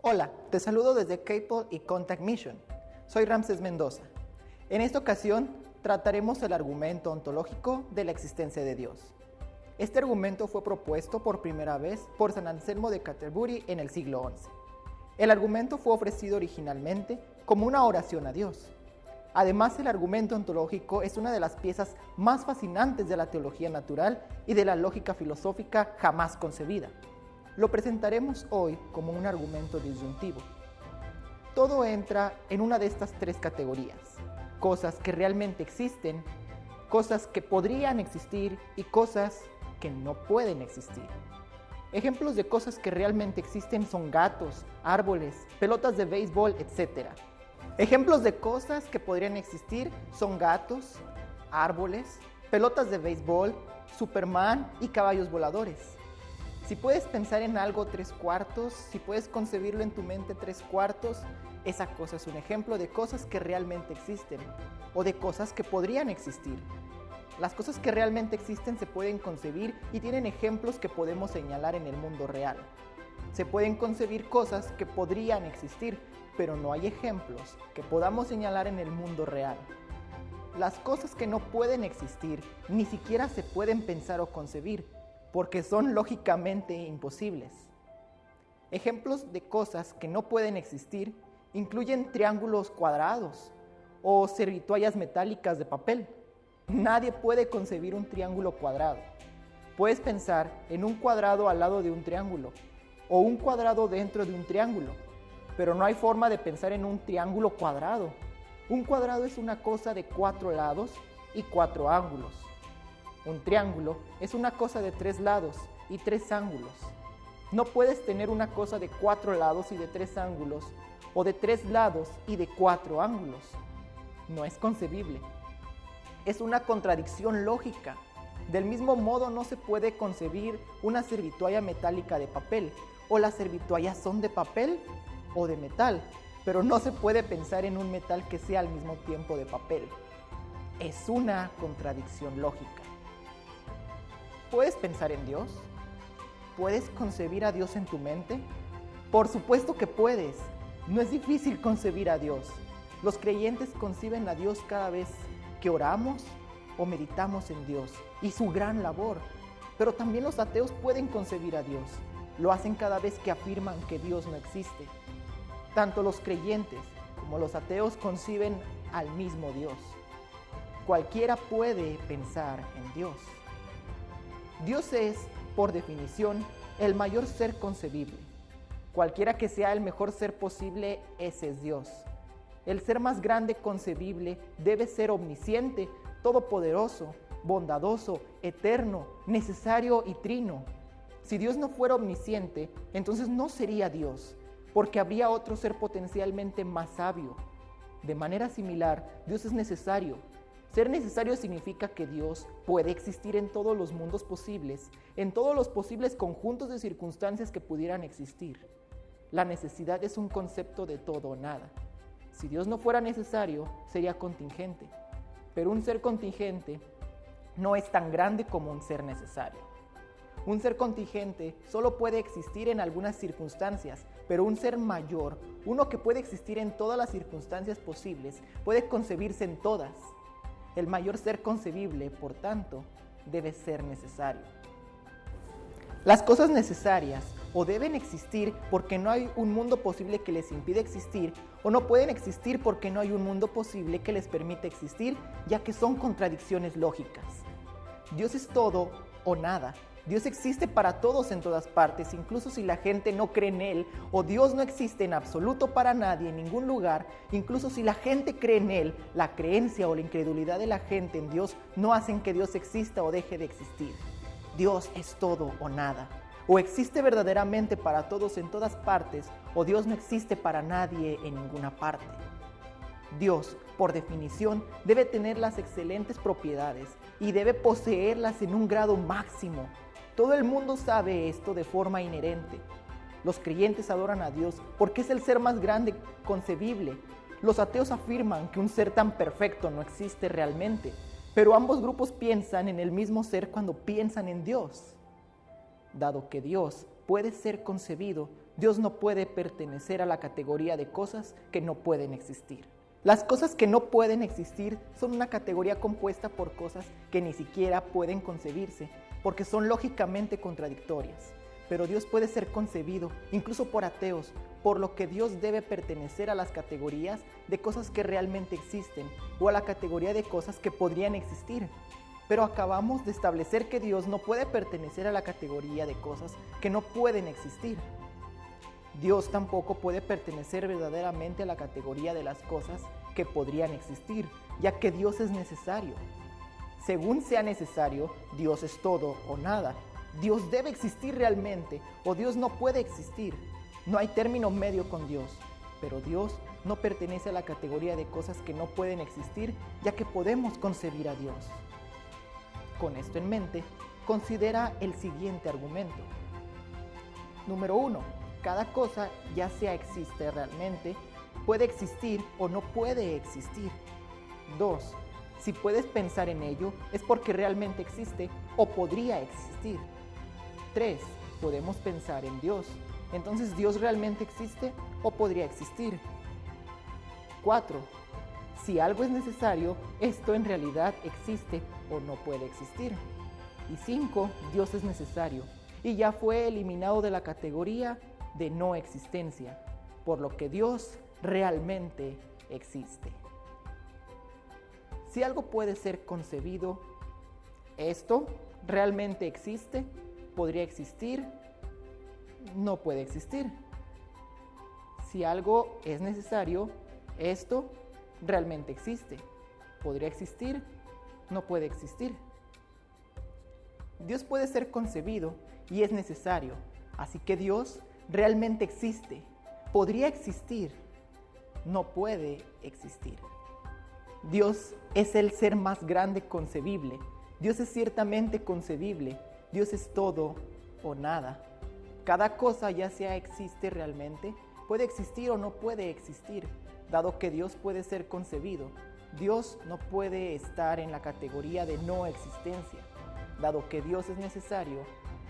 Hola, te saludo desde K-Pole y Contact Mission. Soy Ramses Mendoza. En esta ocasión trataremos el argumento ontológico de la existencia de Dios. Este argumento fue propuesto por primera vez por San Anselmo de Canterbury en el siglo XI. El argumento fue ofrecido originalmente como una oración a Dios. Además, el argumento ontológico es una de las piezas más fascinantes de la teología natural y de la lógica filosófica jamás concebida. Lo presentaremos hoy como un argumento disyuntivo. Todo entra en una de estas tres categorías: cosas que realmente existen, cosas que podrían existir y cosas que no pueden existir. Ejemplos de cosas que realmente existen son gatos, árboles, pelotas de béisbol, etc. Ejemplos de cosas que podrían existir son gatos, árboles, pelotas de béisbol, Superman y caballos voladores. Si puedes pensar en algo 3/4, si puedes concebirlo en tu mente 3/4, esa cosa es un ejemplo de cosas que realmente existen o de cosas que podrían existir. Las cosas que realmente existen se pueden concebir y tienen ejemplos que podemos señalar en el mundo real. Se pueden concebir cosas que podrían existir, pero no hay ejemplos que podamos señalar en el mundo real. Las cosas que no pueden existir ni siquiera se pueden pensar o concebir, porque son lógicamente imposibles. Ejemplos de cosas que no pueden existir incluyen triángulos cuadrados o servitoallas metálicas de papel. Nadie puede concebir un triángulo cuadrado. Puedes pensar en un cuadrado al lado de un triángulo o un cuadrado dentro de un triángulo, pero no hay forma de pensar en un triángulo cuadrado. Un cuadrado es una cosa de 4 lados y 4 ángulos. Un triángulo es una cosa de 3 lados y 3 ángulos. No puedes tener una cosa de 4 lados y de 3 ángulos, o de 3 lados y de 4 ángulos. No es concebible. Es una contradicción lógica. Del mismo modo, no se puede concebir una servitoalla metálica de papel, o las servitoallas son de papel o de metal, pero no se puede pensar en un metal que sea al mismo tiempo de papel. Es una contradicción lógica. ¿Puedes pensar en Dios? ¿Puedes concebir a Dios en tu mente? Por supuesto que puedes. No es difícil concebir a Dios. Los creyentes conciben a Dios cada vez que oramos o meditamos en Dios y su gran labor. Pero también los ateos pueden concebir a Dios. Lo hacen cada vez que afirman que Dios no existe. Tanto los creyentes como los ateos conciben al mismo Dios. Cualquiera puede pensar en Dios. Dios es, por definición, el mayor ser concebible. Cualquiera que sea el mejor ser posible, ese es Dios. El ser más grande concebible debe ser omnisciente, todopoderoso, bondadoso, eterno, necesario y trino. Si Dios no fuera omnisciente, entonces no sería Dios, porque habría otro ser potencialmente más sabio. De manera similar, Dios es necesario. Ser necesario significa que Dios puede existir en todos los mundos posibles, en todos los posibles conjuntos de circunstancias que pudieran existir. La necesidad es un concepto de todo o nada. Si Dios no fuera necesario, sería contingente. Pero un ser contingente no es tan grande como un ser necesario. Un ser contingente solo puede existir en algunas circunstancias, pero un ser mayor, uno que puede existir en todas las circunstancias posibles, puede concebirse en todas. El mayor ser concebible, por tanto, debe ser necesario. Las cosas necesarias o deben existir porque no hay un mundo posible que les impide existir, o no pueden existir porque no hay un mundo posible que les permite existir, ya que son contradicciones lógicas. Dios es todo o nada. Dios existe para todos en todas partes, incluso si la gente no cree en Él, o Dios no existe en absoluto para nadie en ningún lugar. Incluso si la gente cree en Él, la creencia o la incredulidad de la gente en Dios no hacen que Dios exista o deje de existir. Dios es todo o nada. O existe verdaderamente para todos en todas partes, o Dios no existe para nadie en ninguna parte. Dios, por definición, debe tener las excelentes propiedades y debe poseerlas en un grado máximo. Todo el mundo sabe esto de forma inherente. Los creyentes adoran a Dios porque es el ser más grande concebible. Los ateos afirman que un ser tan perfecto no existe realmente, pero ambos grupos piensan en el mismo ser cuando piensan en Dios. Dado que Dios puede ser concebido, Dios no puede pertenecer a la categoría de cosas que no pueden existir. Las cosas que no pueden existir son una categoría compuesta por cosas que ni siquiera pueden concebirse, porque son lógicamente contradictorias. Pero Dios puede ser concebido, incluso por ateos, por lo que Dios debe pertenecer a las categorías de cosas que realmente existen, o a la categoría de cosas que podrían existir. Pero acabamos de establecer que Dios no puede pertenecer a la categoría de cosas que no pueden existir. Dios tampoco puede pertenecer verdaderamente a la categoría de las cosas que podrían existir, ya que Dios es necesario. Según sea necesario, Dios es todo o nada. Dios debe existir realmente, o Dios no puede existir. No hay término medio con Dios, pero Dios no pertenece a la categoría de cosas que no pueden existir, ya que podemos concebir a Dios. Con esto en mente, considera el siguiente argumento. Número 1. Cada cosa, ya sea existe realmente, puede existir o no puede existir. 2. Si puedes pensar en ello, es porque realmente existe o podría existir. 3. Podemos pensar en Dios. Entonces, ¿Dios realmente existe o podría existir? 4. Si algo es necesario, esto en realidad existe o no puede existir. Y 5. Dios es necesario y ya fue eliminado de la categoría de no existencia, por lo que Dios realmente existe. Si algo puede ser concebido, esto realmente existe, podría existir, no puede existir. Si algo es necesario, esto realmente existe, podría existir, no puede existir. Dios puede ser concebido y es necesario, así que Dios realmente existe, podría existir, no puede existir. Dios es el ser más grande concebible. Dios es ciertamente concebible. Dios es todo o nada. Cada cosa, ya sea existe realmente, puede existir o no puede existir. Dado que Dios puede ser concebido, Dios no puede estar en la categoría de no existencia. Dado que Dios es necesario,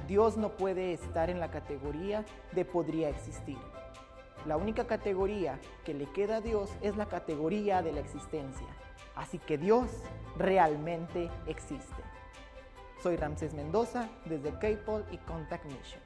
Dios no puede estar en la categoría de podría existir. La única categoría que le queda a Dios es la categoría de la existencia. Así que Dios realmente existe. Soy Ramsés Mendoza desde K-Pol y Contact Mission.